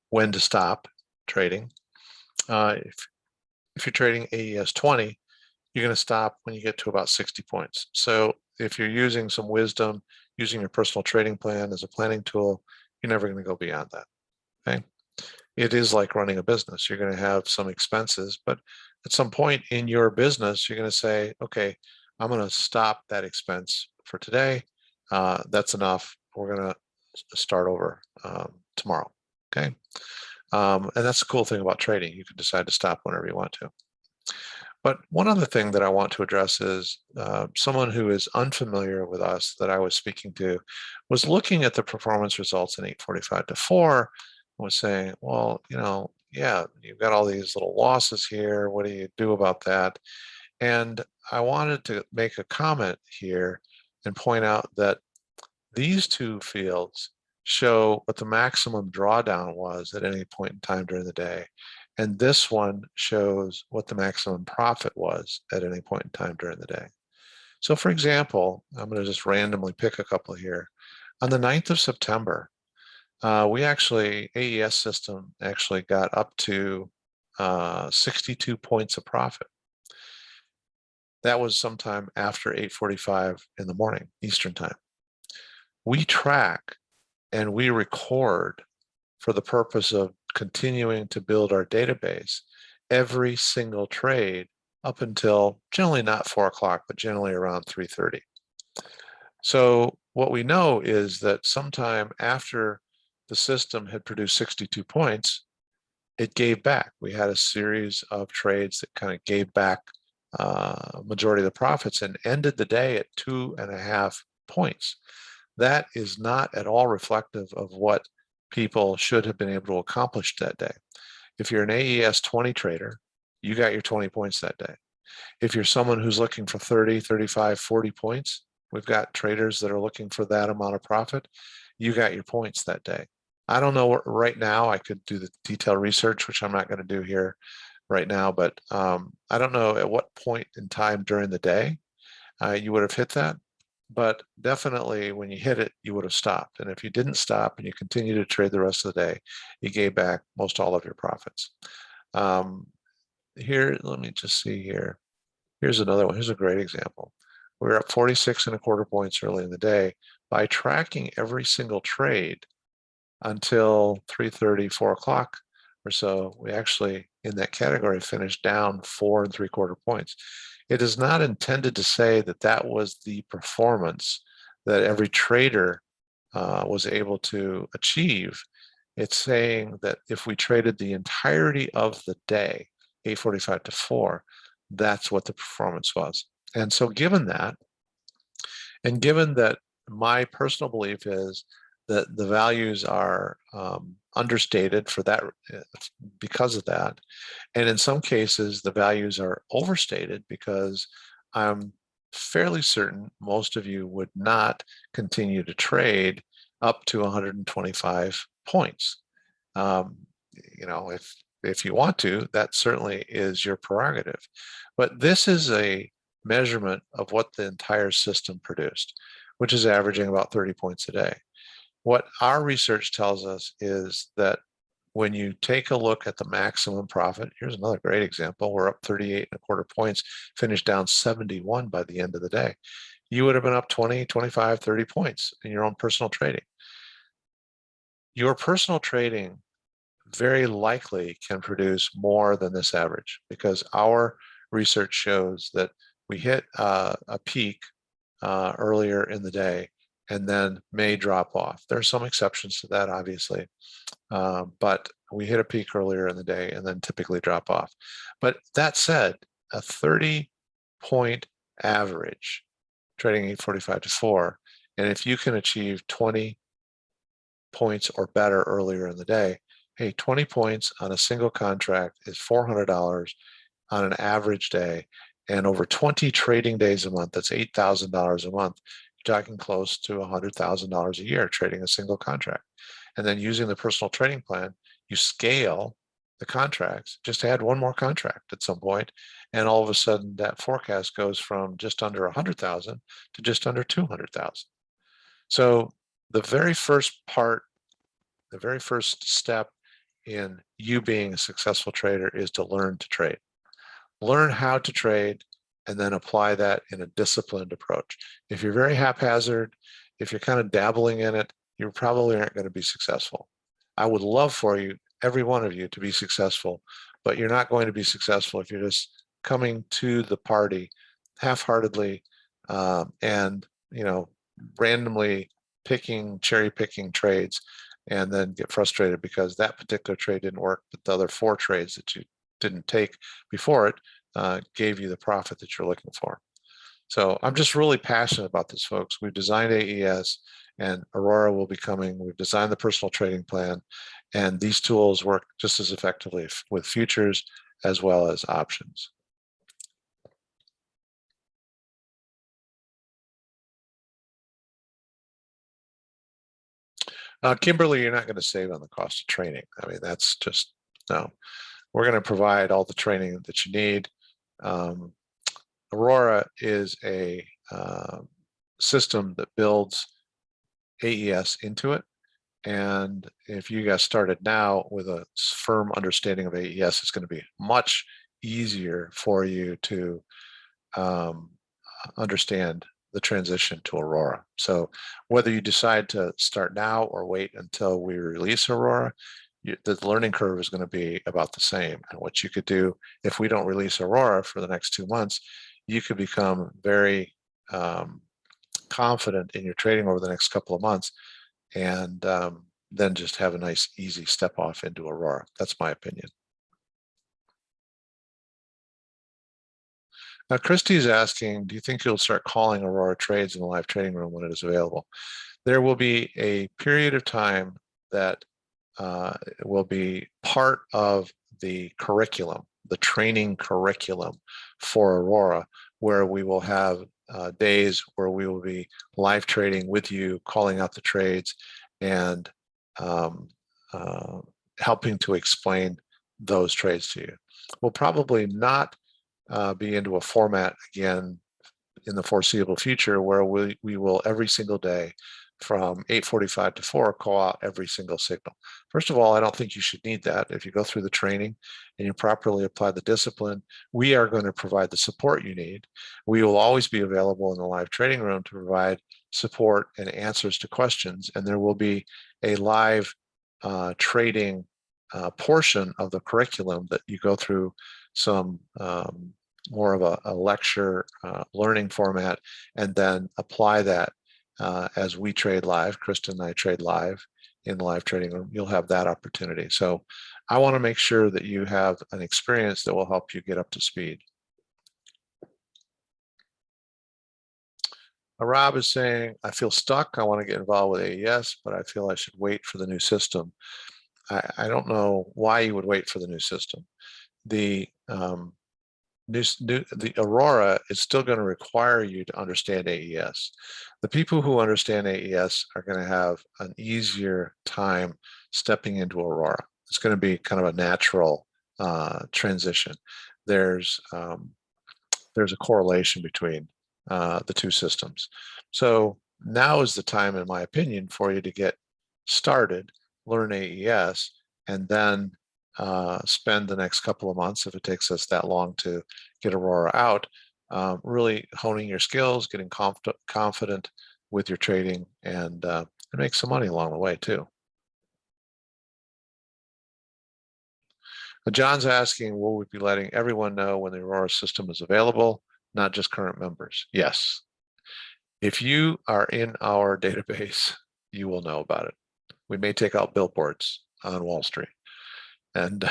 when to stop trading. If you're trading AES 20, you're going to stop when you get to about 60 points. So if you're using some wisdom, using your personal trading plan as a planning tool, you're never going to go beyond that. Okay. It is like running a business. You're going to have some expenses, but at some point in your business, you're going to say, okay, I'm going to stop that expense for today. That's enough. We're going to start over tomorrow. Okay. And that's the cool thing about trading. You can decide to stop whenever you want to. But one other thing that I want to address is someone who is unfamiliar with us that I was speaking to was looking at the performance results in 845 to 4, was saying, well, yeah, you've got all these little losses here. What do you do about that? And I wanted to make a comment here and point out that these two fields show what the maximum drawdown was at any point in time during the day. And this one shows what the maximum profit was at any point in time during the day. So for example, I'm going to just randomly pick a couple here. On the 9th of September, AES system actually got up to 62 points of profit. That was sometime after 8:45 in the morning, Eastern time. We track and we record for the purpose of continuing to build our database every single trade up until generally not 4 o'clock, but generally around 3:30. So what we know is that sometime after the system had produced 62 points, it gave back. We had a series of trades that kind of gave back majority of the profits and ended the day at 2.5 points. That is not at all reflective of what people should have been able to accomplish that day. If you're an AES 20 trader, you got your 20 points that day. If you're someone who's looking for 30, 35, 40 points, we've got traders that are looking for that amount of profit, you got your points that day. I don't know right now, I could do the detailed research, which I'm not going to do here right now, but I don't know at what point in time during the day you would have hit that. But definitely when you hit it, you would have stopped. And if you didn't stop and you continue to trade the rest of the day, you gave back most all of your profits. Here, let me just see here. Here's another one. Here's a great example. We're up 46.25 points early in the day. By tracking every single trade until 3:30, 4 o'clock or so, we actually, in that category, finished down 4.75 points. It is not intended to say that that was the performance that every trader was able to achieve. It's saying that if we traded the entirety of the day, 8:45 to 4, that's what the performance was. And so given that, and given that my personal belief is that the values are understated for that because of that, and in some cases the values are overstated because I'm fairly certain most of you would not continue to trade up to 125 points. If you want to, that certainly is your prerogative. But this is a measurement of what the entire system produced, which is averaging about 30 points a day. What our research tells us is that when you take a look at the maximum profit, here's another great example. We're up 38.25 points, finished down 71 by the end of the day. You would have been up 20, 25, 30 points in your own personal trading. Your personal trading very likely can produce more than this average because our research shows that we hit a peak earlier in the day and then may drop off. There are some exceptions to that, obviously, but we hit a peak earlier in the day and then typically drop off. But that said, a 30-point average trading 8:45 to 4, and if you can achieve 20 points or better earlier in the day, hey, 20 points on a single contract is $400 on an average day, and over 20 trading days a month, that's $8,000 a month. You're talking close to $100,000 a year trading a single contract. And then using the personal trading plan, you scale the contracts, just add one more contract at some point, and all of a sudden that forecast goes from just under 100,000 to just under 200,000. So the very first part, the very first step in you being a successful trader is to learn to trade. Learn how to trade and then apply that in a disciplined approach. If you're very haphazard, if you're kind of dabbling in it, you probably aren't going to be successful. I would love for you, every one of you, to be successful, but you're not going to be successful if you're just coming to the party half-heartedly and randomly cherry picking trades, and then get frustrated because that particular trade didn't work, but the other 4 trades that you didn't take before it gave you the profit that you're looking for. So I'm just really passionate about this, folks. We've designed AES, and Aurora will be coming. We've designed the personal trading plan, and these tools work just as effectively with futures as well as options. Kimberly, you're not going to save on the cost of training. I mean, that's just, no. We're going to provide all the training that you need. Aurora is a system that builds AES into it. And if you guys started now with a firm understanding of AES, it's going to be much easier for you to understand the transition to Aurora. So whether you decide to start now or wait until we release Aurora, the learning curve is going to be about the same. And what you could do if we don't release Aurora for the next 2 months, you could become very confident in your trading over the next couple of months, and then just have a nice, easy step off into Aurora. That's my opinion. Now, Christy's asking, do you think you'll start calling Aurora trades in the live trading room when it is available? There will be a period of time that will be part of the curriculum, the training curriculum for Aurora, where we will have days where we will be live trading with you, calling out the trades, and helping to explain those trades to you. We'll probably not be into a format again in the foreseeable future where we will every single day from 8:45 to 4 call out every single signal. First of all, I don't think you should need that. If you go through the training and you properly apply the discipline, we are going to provide the support you need. We will always be available in the live trading room to provide support and answers to questions, and there will be a live trading portion of the curriculum that you go through some more of a lecture learning format, and then apply that as we trade live. Kristen and I trade live in the live trading room. You'll have that opportunity. So I want to make sure that you have an experience that will help you get up to speed. Rob is saying, I feel stuck. I want to get involved with AES, but I feel I should wait for the new system. I don't know why you would wait for the new system. The Aurora is still going to require you to understand AES. The people who understand AES are going to have an easier time stepping into Aurora. It's going to be kind of a natural transition. There's a correlation between the two systems. So now is the time, in my opinion, for you to get started, learn AES, and then spend the next couple of months, if it takes us that long to get Aurora out, really honing your skills, getting confident with your trading, and make some money along the way too. John's asking, will we be letting everyone know when the Aurora system is available, not just current members? Yes. If you are in our database, you will know about it. We may take out billboards on Wall Street. And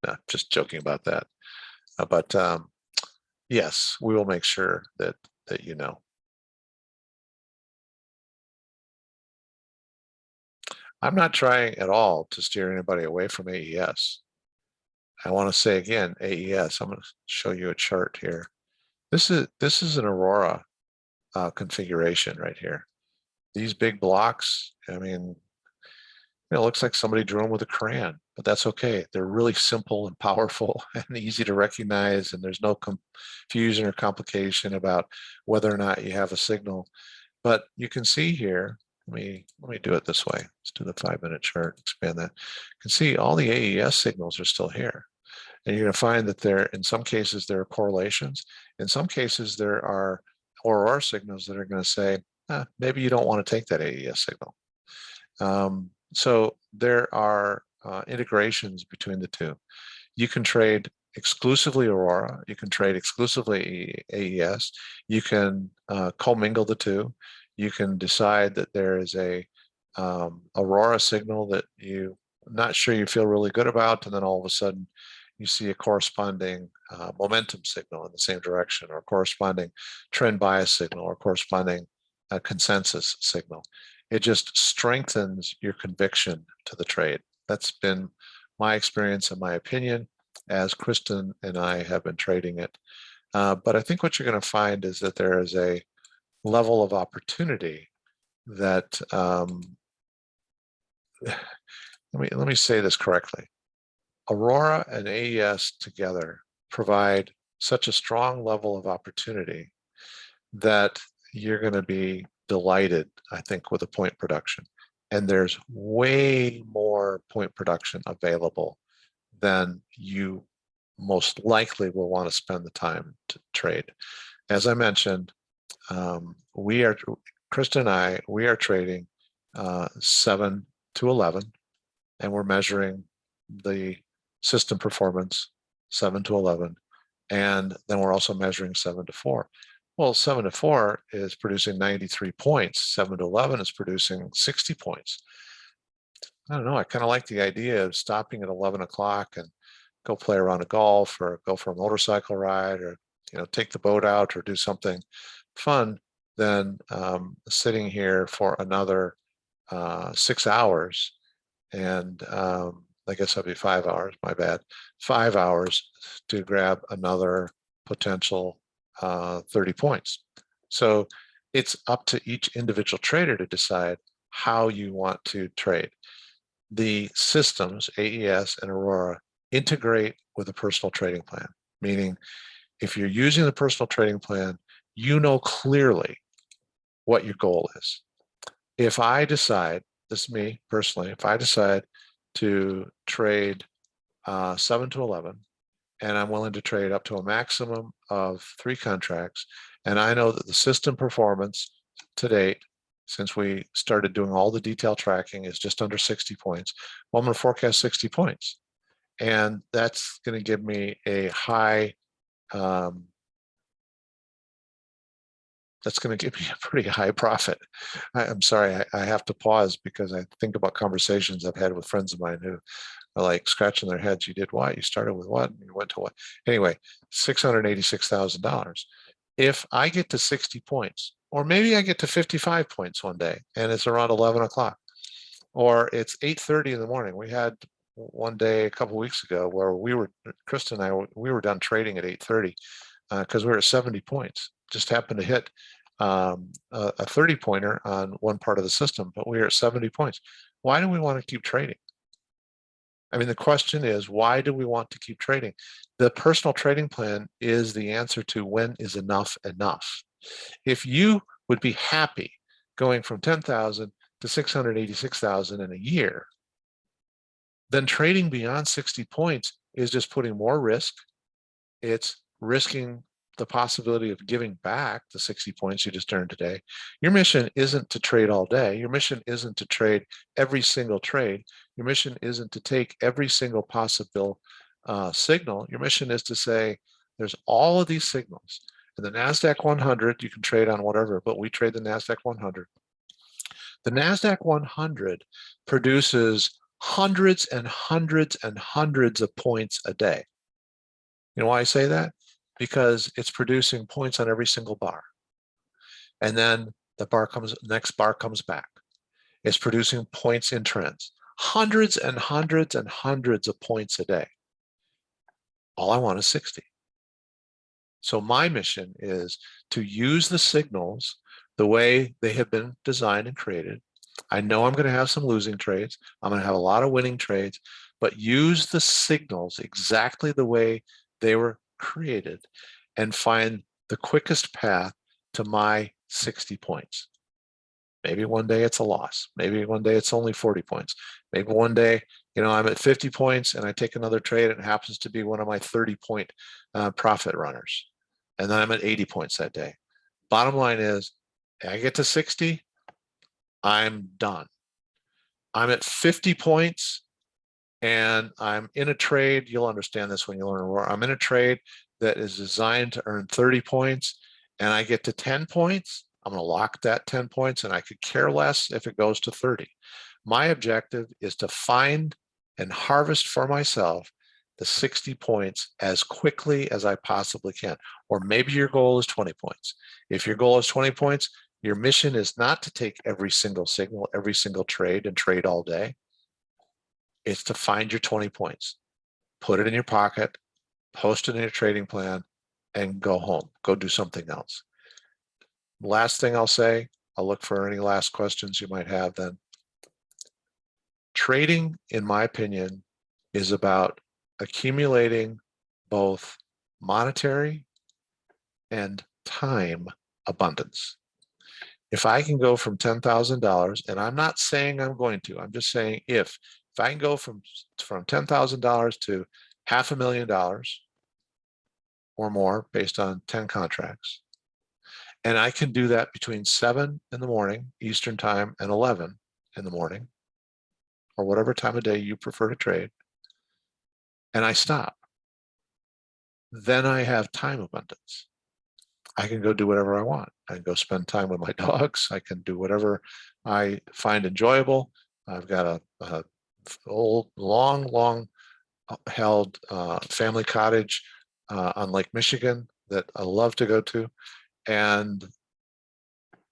no, just joking about that. But yes, we will make sure that you know. I'm not trying at all to steer anybody away from AES. I want to say again, AES. I'm going to show you a chart here. This is an Aurora configuration right here. These big blocks. I mean, It looks like somebody drew them with a crayon, but that's okay. They're really simple and powerful and easy to recognize, and there's no confusion or complication about whether or not you have a signal. But you can see here, let me do it this way. Let's do the 5-minute chart, expand that. You can see all the AES signals are still here. And you're going to find that there, in some cases, there are correlations. In some cases, there are Aurora signals that are going to say, maybe you don't want to take that AES signal. So there are integrations between the two. You can trade exclusively Aurora. You can trade exclusively AES. You can commingle the two. You can decide that there is a Aurora signal that you're not sure you feel really good about, and then all of a sudden you see a corresponding momentum signal in the same direction, or corresponding trend bias signal, or corresponding consensus signal. It just strengthens your conviction to the trade. That's been my experience and my opinion as Kristen and I have been trading it. But I think what you're going to find is that there is a level of opportunity that, let me say this correctly. Aurora and AES together provide such a strong level of opportunity that you're going to be delighted, I think, with the point production. And there's way more point production available than you most likely will want to spend the time to trade. As I mentioned, Krista and I, we are trading 7 to 11, and we're measuring the system performance 7 to 11, and then we're also measuring 7 to 4. Well, 7 to 4 is producing 93 points. 7 to 11 is producing 60 points. I don't know. I kind of like the idea of stopping at 11 o'clock and go play a round of golf, or go for a motorcycle ride, or take the boat out, or do something fun than sitting here for another 6 hours. And I guess that'd be 5 hours. My bad. 5 hours to grab another potential 30 points. So it's up to each individual trader to decide how you want to trade. The systems, AES and Aurora, integrate with a personal trading plan, meaning if you're using the personal trading plan, you know clearly what your goal is. If I decide, this is me personally, if I decide to trade 7 to 11, and I'm willing to trade up to a maximum of 3 contracts, and I know that the system performance to date, since we started doing all the detail tracking, is just under 60 points, well, I'm going to forecast 60 points. And that's going to give me a high, that's going to give me a pretty high profit. I'm sorry, I have to pause because I think about conversations I've had with friends of mine who are like scratching their heads. You did what? You started with what? You went to what? Anyway, $686,000. If I get to 60 points, or maybe I get to 55 points one day and it's around 11 o'clock, or it's 8:30 in the morning. We had one day a couple of weeks ago where Krista and I, we were done trading at 8:30 because we were at 70 points. Just happened to hit a 30-pointer on one part of the system, but we were at 70 points. Why do we want to keep trading? I mean, the question is, why do we want to keep trading? The personal trading plan is the answer to when is enough enough. If you would be happy going from 10,000 to 686,000 in a year, then trading beyond 60 points is just putting more risk. It's risking the possibility of giving back the 60 points you just earned today. Your mission isn't to trade all day. Your mission isn't to trade every single trade. Your mission isn't to take every single possible signal. Your mission is to say, there's all of these signals. In the NASDAQ 100, you can trade on whatever, but we trade the NASDAQ 100. The NASDAQ 100 produces hundreds and hundreds and hundreds of points a day. You know why I say that? Because it's producing points on every single bar. And then the next bar comes back. It's producing points in trends. Hundreds and hundreds and hundreds of points a day. All I want is 60. So my mission is to use the signals the way they have been designed and created, I know I'm going to have some losing trades. I'm going to have a lot of winning trades, but use the signals exactly the way they were created and find the quickest path to my 60 points. Maybe one day it's a loss. Maybe one day it's only 40 points. Maybe one day, I'm at 50 points and I take another trade and it happens to be one of my 30-point profit runners. And then I'm at 80 points that day. Bottom line is, I get to 60, I'm done. I'm at 50 points and I'm in a trade. You'll understand this when you learn Aurora. I'm in a trade that is designed to earn 30 points and I get to 10 points. I'm going to lock that 10 points and I could care less if it goes to 30. My objective is to find and harvest for myself the 60 points as quickly as I possibly can. Or maybe your goal is 20 points. If your goal is 20 points, your mission is not to take every single signal, every single trade and trade all day. It's to find your 20 points, put it in your pocket, post it in your trading plan, and go home. Go do something else. Last thing I'll say, I'll look for any last questions you might have then. Trading, in my opinion, is about accumulating both monetary and time abundance. If I can go from $10,000, and I'm not saying I'm going to, I'm just saying if I can go from $10,000 to $500,000 or more based on 10 contracts, and I can do that between 7 in the morning, Eastern time, and 11 in the morning, or whatever time of day you prefer to trade, and I stop, then I have time abundance. I can go do whatever I want. I can go spend time with my dogs. I can do whatever I find enjoyable. I've got a old, long held family cottage on Lake Michigan that I love to go to. And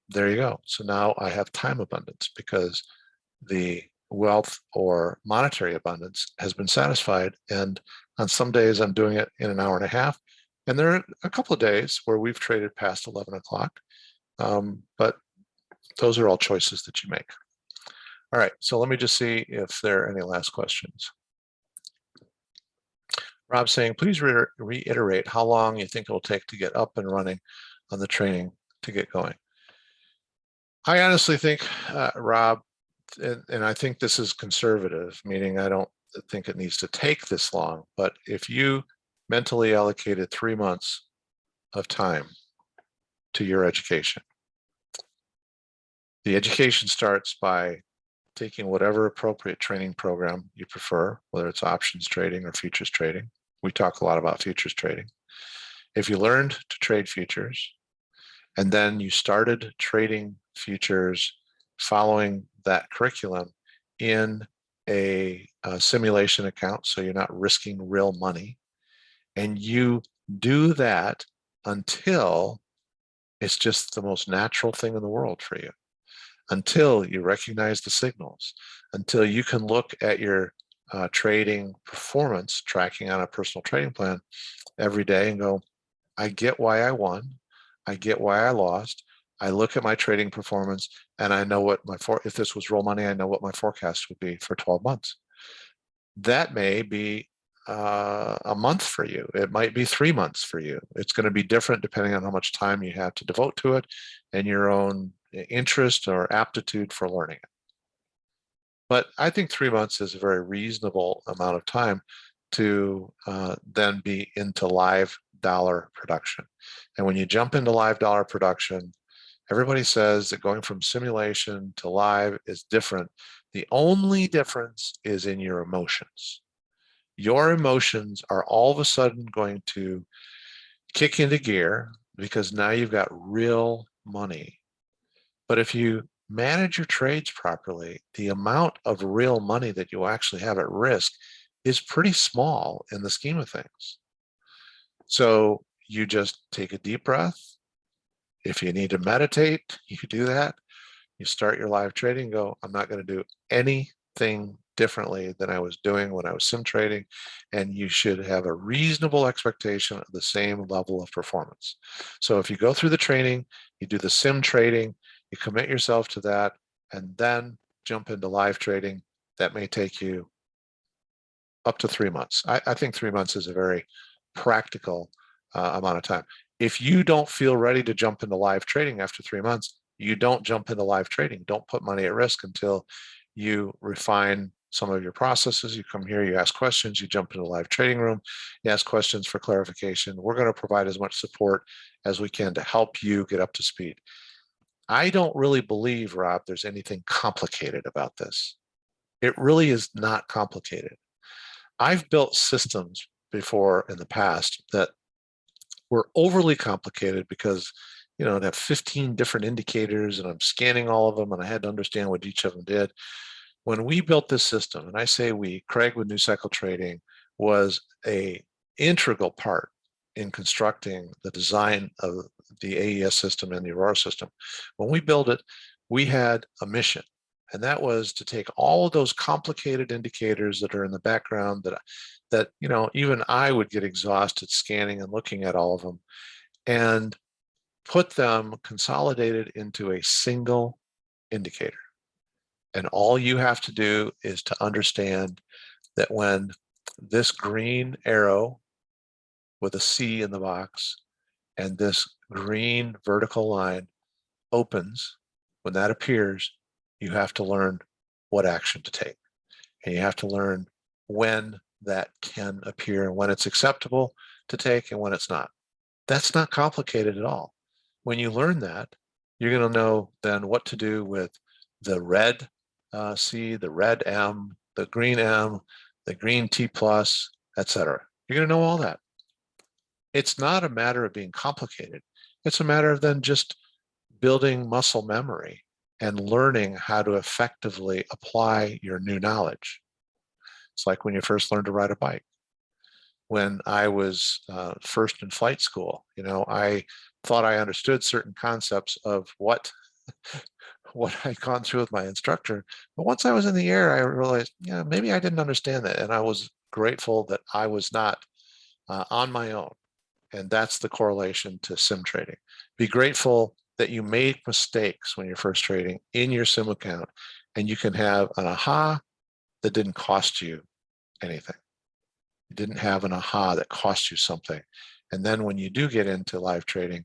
there you go. So now I have time abundance because the wealth or monetary abundance has been satisfied. And on some days I'm doing it in an hour and a half. And there are a couple of days where we've traded past 11 o'clock, but those are all choices that you make. All right, so let me just see if there are any last questions. Rob's saying, please reiterate how long you think it will take to get up and running on the training to get going. I honestly think, Rob, and I think this is conservative, meaning I don't think it needs to take this long, but if you mentally allocated 3 months of time to your education, the education starts by taking whatever appropriate training program you prefer, whether it's options trading or futures trading. We talk a lot about futures trading. If you learned to trade futures and then you started trading futures following that curriculum in a simulation account, so you're not risking real money, and you do that until it's just the most natural thing in the world for you, until you recognize the signals, until you can look at your trading performance tracking on a personal trading plan every day and go, I get why I won. I get why I lost. I look at my trading performance and I know what if this was real money, I know what my forecast would be for 12 months. That may be a month for you. It might be 3 months for you. It's going to be different depending on how much time you have to devote to it and your own interest or aptitude for learning it. But I think 3 months is a very reasonable amount of time to then be into live dollar production. And when you jump into live dollar production, everybody says that going from simulation to live is different. The only difference is in your emotions. Your emotions are all of a sudden going to kick into gear because now you've got real money. But if you manage your trades properly, the amount of real money that you actually have at risk is pretty small in the scheme of things. So you just take a deep breath. If you need to meditate, you do that. You start your live trading and go, I'm not going to do anything differently than I was doing when I was sim trading, and you should have a reasonable expectation of the same level of performance. So if you go through the training, you do the sim trading, you commit yourself to that, and then jump into live trading, that may take you up to 3 months. I think 3 months is a very practical amount of time. If you don't feel ready to jump into live trading after 3 months, you don't jump into live trading. Don't put money at risk until you refine some of your processes. You come here, you ask questions, you jump into the live trading room, you ask questions for clarification. We're going to provide as much support as we can to help you get up to speed. I don't really believe, Rob, there's anything complicated about this. It really is not complicated. I've built systems before in the past that were overly complicated because, you know, it had 15 different indicators and I'm scanning all of them and I had to understand what each of them did. When we built this system, and I say we, Craig with New Cycle Trading was a integral part in constructing the design of the AES system and the Aurora system. When we built it, we had a mission, and that was to take all of those complicated indicators that are in the background that you know, even I would get exhausted scanning and looking at all of them, and put them consolidated into a single indicator. And all you have to do is to understand that when this green arrow with a C in the box and this green vertical line opens, when that appears, you have to learn what action to take. And you have to learn when that can appear and when it's acceptable to take and when it's not. That's not complicated at all. When you learn that, you're going to know then what to do with the red C, the red M, the green M, the green T plus, etc. You're going to know all that. It's not a matter of being complicated. It's a matter of then just building muscle memory and learning how to effectively apply your new knowledge. It's like when you first learned to ride a bike. When I was first in flight school, you know, I thought I understood certain concepts of what I'd gone through with my instructor. But once I was in the air, I realized, yeah, maybe I didn't understand that. And I was grateful that I was not on my own. And that's the correlation to sim trading. Be grateful that you made mistakes when you're first trading in your sim account, and you can have an aha that didn't cost you anything. You didn't have an aha that cost you something. And then when you do get into live trading,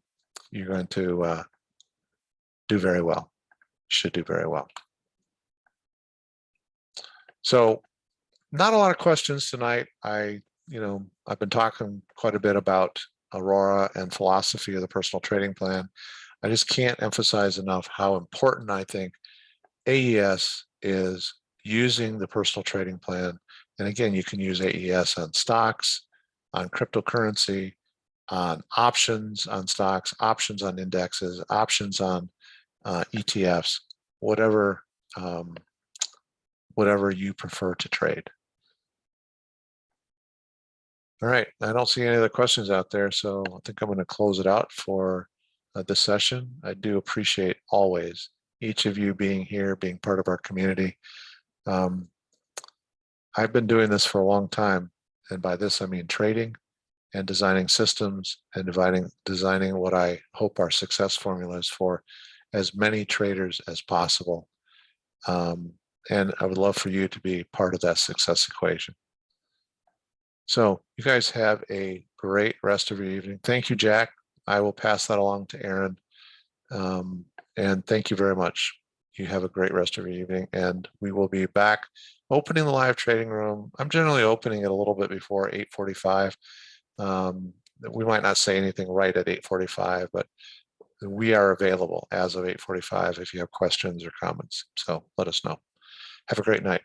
you're going to do very well. Should do very well. So not a lot of questions tonight. I've been talking quite a bit about Aurora and philosophy of the personal trading plan. I just can't emphasize enough how important I think AES is using the personal trading plan. And again, you can use AES on stocks, on cryptocurrency, on options on stocks, options on indexes, options on ETFs, whatever you prefer to trade. All right, I don't see any other questions out there, so I think I'm going to close it out for this session. I do appreciate always each of you being here, being part of our community. I've been doing this for a long time, and by this I mean trading and designing systems and designing what I hope our success formula is for as many traders as possible. And I would love for you to be part of that success equation. So you guys have a great rest of your evening. Thank you, Jack. I will pass that along to Aaron. And thank you very much. You have a great rest of your evening, and we will be back opening the live trading room. I'm generally opening it a little bit before 8:45. We might not say anything right at 8:45, but we are available as of 8:45 if you have questions or comments. So let us know. Have a great night.